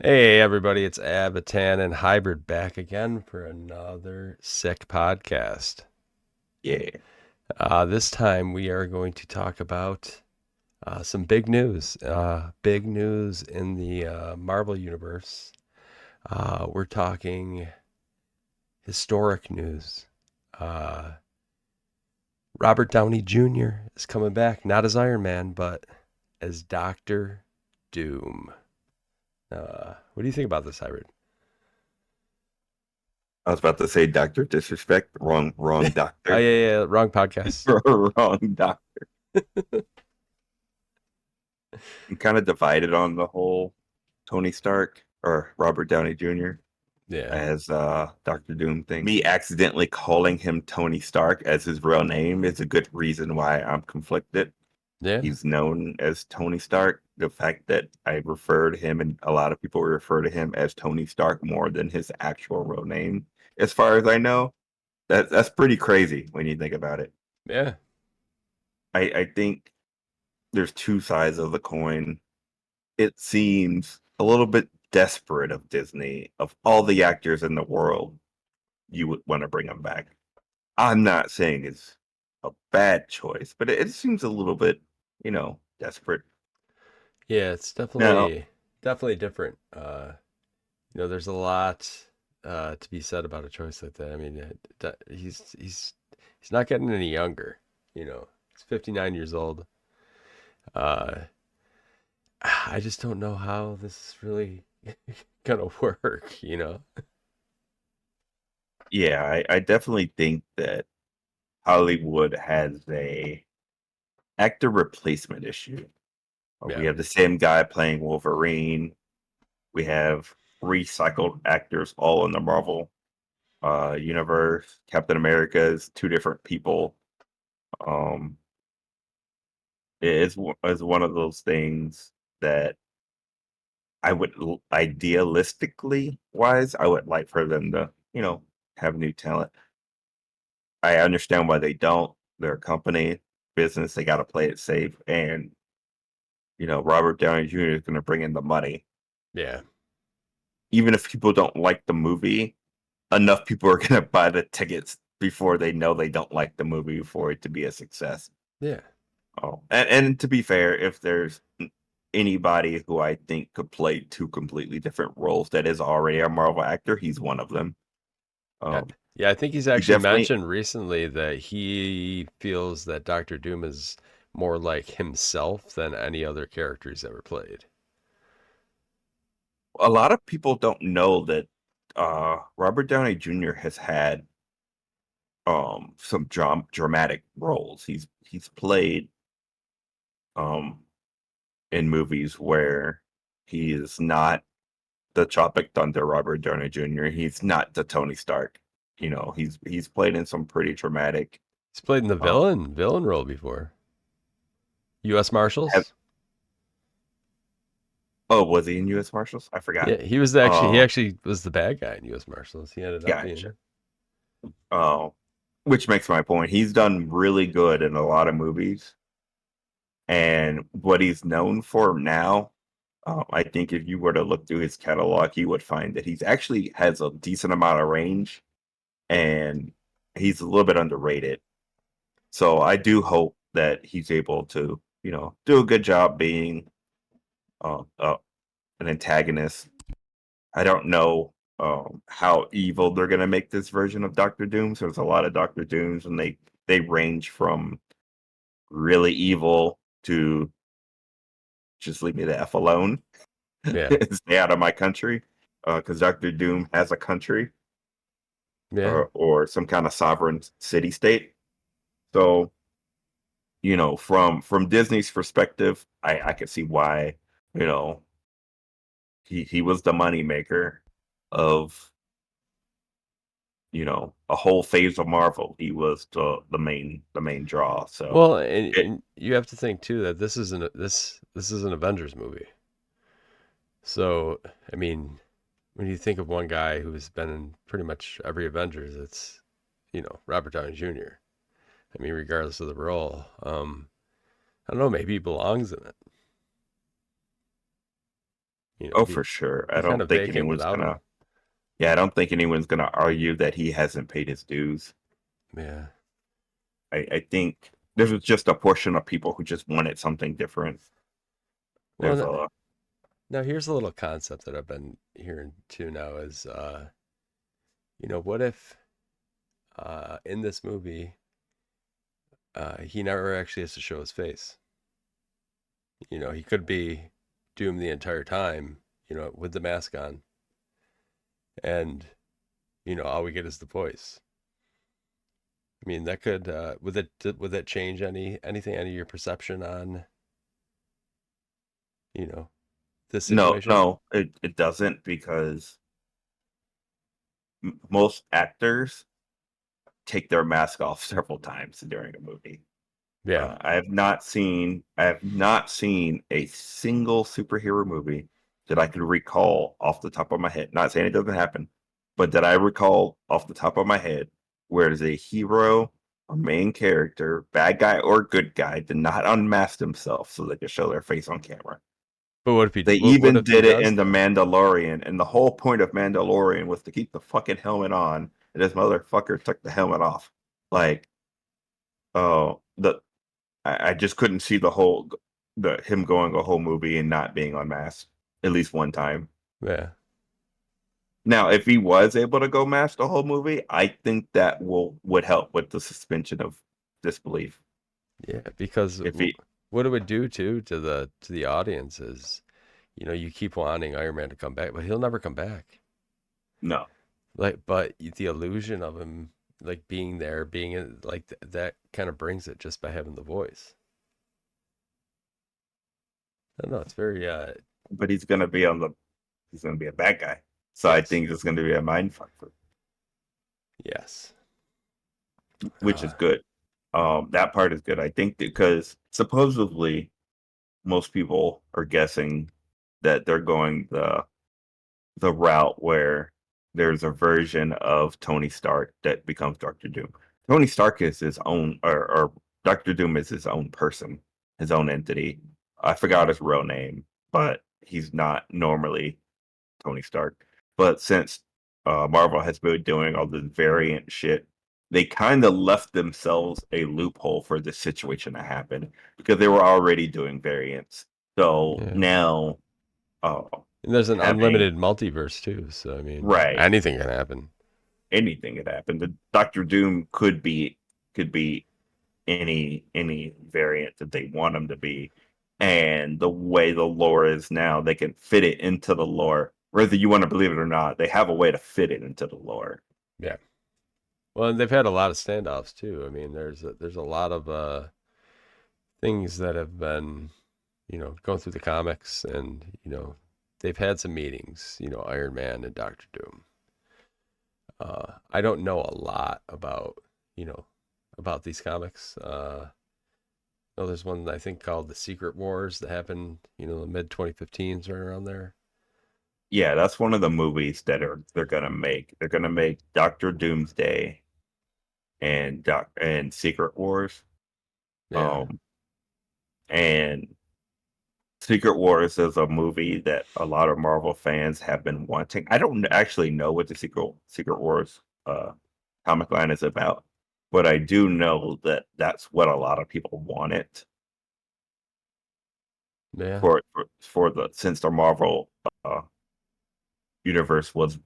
Hey everybody, it's Avatan and Hybrid back again for another SiCPodcast. Yeah. This time we are going to talk about some big news. Big news in the Marvel Universe. We're talking historic news. Uh, Robert Downey Jr. is coming back, not as Iron Man, but as Doctor Doom. What do you think about this, Hybrid? I was about to say Doctor Disrespect. Wrong Oh doctor. yeah, yeah, wrong podcast. Wrong doctor. I'm kind of divided on the whole Tony Stark or Robert Downey Jr. Yeah, as Doctor Doom thing. Me accidentally calling him Tony Stark as his real name is a good reason why I'm conflicted. yeah. He's known as Tony Stark. The fact that I refer to him and a lot of people refer to him as Tony Stark more than his actual real name, as far as I know, that's pretty crazy when you think about it. Yeah, I think there's two sides of the coin. It seems a little bit desperate of Disney, of all the actors in the world, you would want to bring them back. I'm not saying it's a bad choice, but it seems a little bit, desperate. yeah, it's Now, definitely different. There's a lot to be said about a choice like that. I mean, he's not getting any younger. He's 59 years old. Uh, I just don't know how this is really gonna work. yeah, I definitely think that Hollywood has a actor replacement issue. We Yeah, have the same guy playing Wolverine. We have recycled actors all in the Marvel universe. Captain America is two different people. Um, it's one of those things that I would idealistically wise, I would like for them to, have new talent. I understand why they don't. They're a company, business, they got to play it safe. And, Robert Downey Jr. is going to bring in the money. yeah, Even if people don't like the movie, enough people are going to buy the tickets before they know they don't like the movie for it to be a success. yeah. Oh, and to be fair, if there's anybody who I think could play two completely different roles that is already a Marvel actor, he's one of them. Yeah, Um, yeah. I think he's he actually definitely mentioned recently that he feels that Doctor Doom is more like himself than any other character he's ever played. a lot of people don't know that Robert Downey Jr. has had some dramatic roles. He's played um in movies where he is not the Tropic Thunder Robert Downey Jr. He's not the Tony Stark. He's played in some pretty traumatic. He's played in the Uh, villain role before. U.S. have, Marshals. oh, was he in U.S. Marshals? I forgot. Yeah, he actually was the bad guy in U.S. Marshals. He ended up Gotcha. being. Uh, which makes my point. He's done really good in a lot of movies, and what he's known for now. I think if you were to look through his catalog, you would find that he's actually has a decent amount of range, and he's a little bit underrated. So I do hope that he's able to, do a good job being an antagonist. I don't know how evil they're gonna make this version of Doctor Doom. So there's a lot of Doctor Dooms, and they range from really evil to just leave me the f alone, Yeah, stay out of my country, because Doctor Doom has a country yeah. or some kind of sovereign city state. So from Disney's perspective, I could see why you know he was the money maker of a whole phase of Marvel. He was the main draw. So Well, it and you have to think too that this is an Avengers movie. So I mean, when you think of one guy who's been in pretty much every Avengers, it's Robert Downey Jr. I mean, regardless of the role, I don't know, maybe he belongs in it. You know, Oh, for sure. I be kind don't of think vacant anyone's without gonna. him. Yeah, I don't think anyone's gonna argue that he hasn't paid his dues. Yeah. I think there's just a portion of people who just wanted something different. Well, There's a now here's a little concept that I've been hearing too now is, what if in this movie he never actually has to show his face? He could be doomed the entire time, with the mask on, and all we get is the voice. I mean, that could would that change anything, any of your perception on you know this no, situation? no, it doesn't because most actors take their mask off several times during a movie. Yeah, I have not seen a single superhero movie that I could recall off the top of my head. Not saying it doesn't happen, but that I recall off the top of my head where there's a hero or main character, bad guy or good guy, did not unmask themselves so they could show their face on camera. but what if he They what even if he did it does in The though? Mandalorian, and the whole point of Mandalorian was to keep the fucking helmet on, and this motherfucker took the helmet off. Like, oh, I just couldn't see the him going a whole movie and not being unmasked at least one time. Yeah, Now, if he was able to go mask the whole movie, I think that would help with the suspension of disbelief. yeah, because If he what it would do too to the audience is, you keep wanting Iron Man to come back, but he'll never come back. No, Like, but the illusion of him, like being there, being in, like that kind of brings it just by having the voice. I don't know. It's very but he's gonna be a bad guy, so I yes, think it's gonna be a mind fuck, yes, which is good. That part is good. I think because supposedly most people are guessing that they're going the route where there's a version of Tony Stark that becomes Doctor Doom. Tony Stark is his own, or Doctor Doom is his own person, his own entity. I forgot his real name, but he's not normally Tony Stark. But since Marvel has been doing all this variant shit, they kind of left themselves a loophole for this situation to happen because they were already doing variants. So yeah. now, uh, And there's an having unlimited multiverse too, so I mean, right, anything can happen. anything could happen. The Doctor Doom could be any variant that they want him to be, and the way the lore is now, they can fit it into the lore. Whether you want to believe it or not, they have a way to fit it into the lore. Yeah. Well, and they've had a lot of standoffs too. I mean, there's a lot of things that have been, going through the comics, and they've had some meetings. Iron Man and Doctor Doom. I don't know a lot about these comics. No, there's one I think called the Secret Wars that happened, the mid 2015s, right around there. Yeah, that's one of the movies that they're gonna make. They're gonna make Doctor Doomsday and Secret Wars. Yeah, Um, and Secret Wars is a movie that a lot of Marvel fans have been wanting. I don't actually know what the Secret Wars comic line is about, but I do know that that's what a lot of people wanted yeah, for the since the Marvel uh, universe was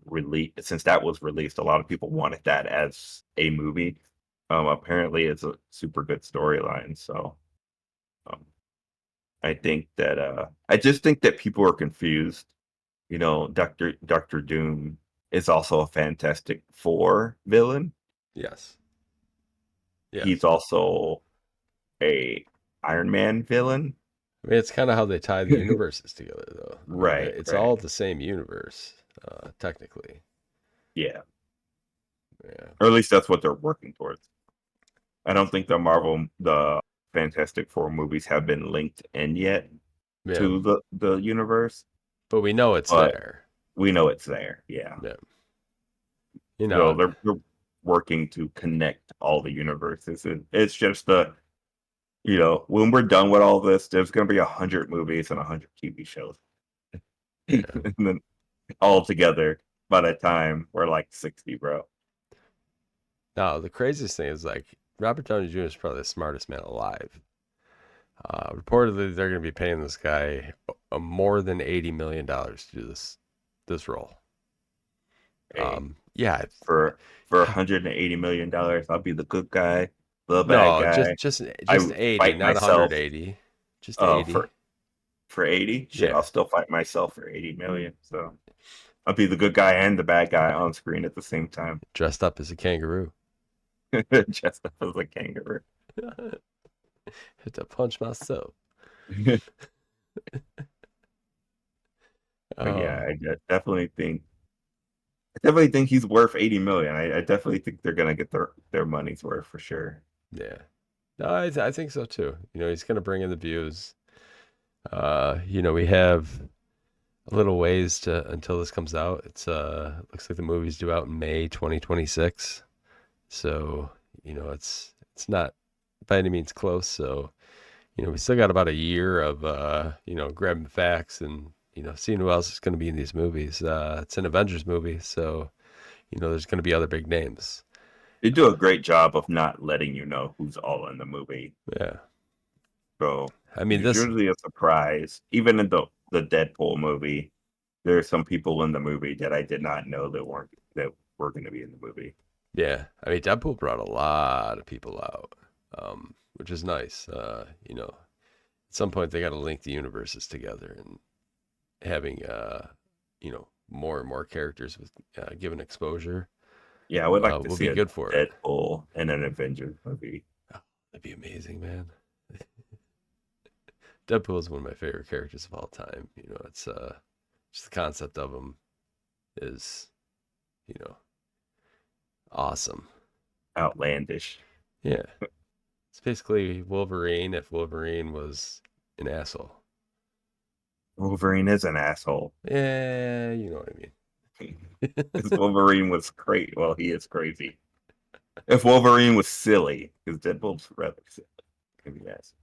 released. Since that was released, a lot of people wanted that as a movie. Apparently, it's a super good storyline. So um, I just think that people are confused. Doctor Doom is also a Fantastic Four villain. yes, He's yes. also a Iron Man villain. I mean, it's kind of how they tie the universes together, though. I mean, Right, it's all right. the same universe, technically. Yeah. Yeah, Or at least that's what they're working towards. I don't think the Fantastic Four movies have been linked in yet yeah. to the universe, But we know it's but there. we know it's there. Yeah. Yeah, you So know. they're working to connect all the universes. It's just when we're done with all this, there's going to be 100 movies and 100 TV shows. Yeah. And then all together by the time we're like 60, bro. Now, the craziest thing is like Robert Downey Jr. is probably the smartest man alive. Reportedly, they're going to be paying this guy more than $80 million to do this role. Hey, Yeah, for $180 million, I'll be the good guy, the bad no, just guy. just I just 80, fight not myself 180, just uh 80. for for 80. Shit, I'll Yeah, still fight myself for 80 million. So I'll be the good guy and the bad guy on screen at the same time. dressed up as a kangaroo. Just as a kangaroo. Had to punch myself. But yeah, Oh, I definitely think he's worth 80 million. I definitely think they're gonna get their money's worth for sure. yeah. No, I think so too. He's going to bring in the views. We have a little ways to until this comes out. Looks like the movie's due out in May 2026. So, it's not by any means close. So, we still got about a year of grabbing facts and seeing who else is going to be in these movies. It's an Avengers movie, so there's going to be other big names. They do a great job of not letting you know who's all in the movie. Yeah, So I mean it's this. usually a surprise. Even in the Deadpool movie, there are some people in the movie that I did not know that were going to be in the movie. Yeah, I mean Deadpool brought a lot of people out, which is nice. At some point they got to link the universes together and having more and more characters with given exposure Yeah, I would like to will see be a good for it. Deadpool in an Avengers movie. Oh, that'd be amazing, man. Deadpool is one of my favorite characters of all time. It's just the concept of him is you know awesome. Outlandish. Yeah, it's basically Wolverine if Wolverine was an asshole. Wolverine is an asshole. Yeah, you know what I Because mean. Wolverine was crazy. Well, he is crazy. If Wolverine was silly, because Deadpool's rather silly. Maybe that's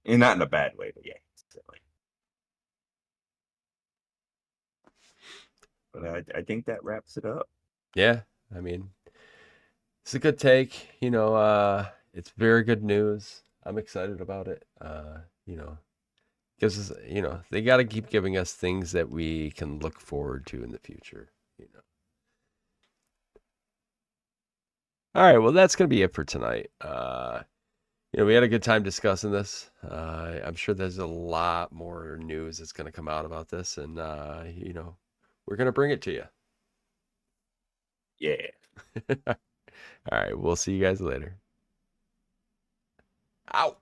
and not in a bad way, but yeah, he's silly. But I think that wraps it up. Yeah, I mean, it's a good take. It's very good news. I'm excited about it. Gives us, they got to keep giving us things that we can look forward to in the future. You know. All right, well, that's gonna be it for tonight. We had a good time discussing this. I'm sure there's a lot more news that's gonna come out about this, and we're gonna bring it to you. Yeah. All right, we'll see you guys later. Out.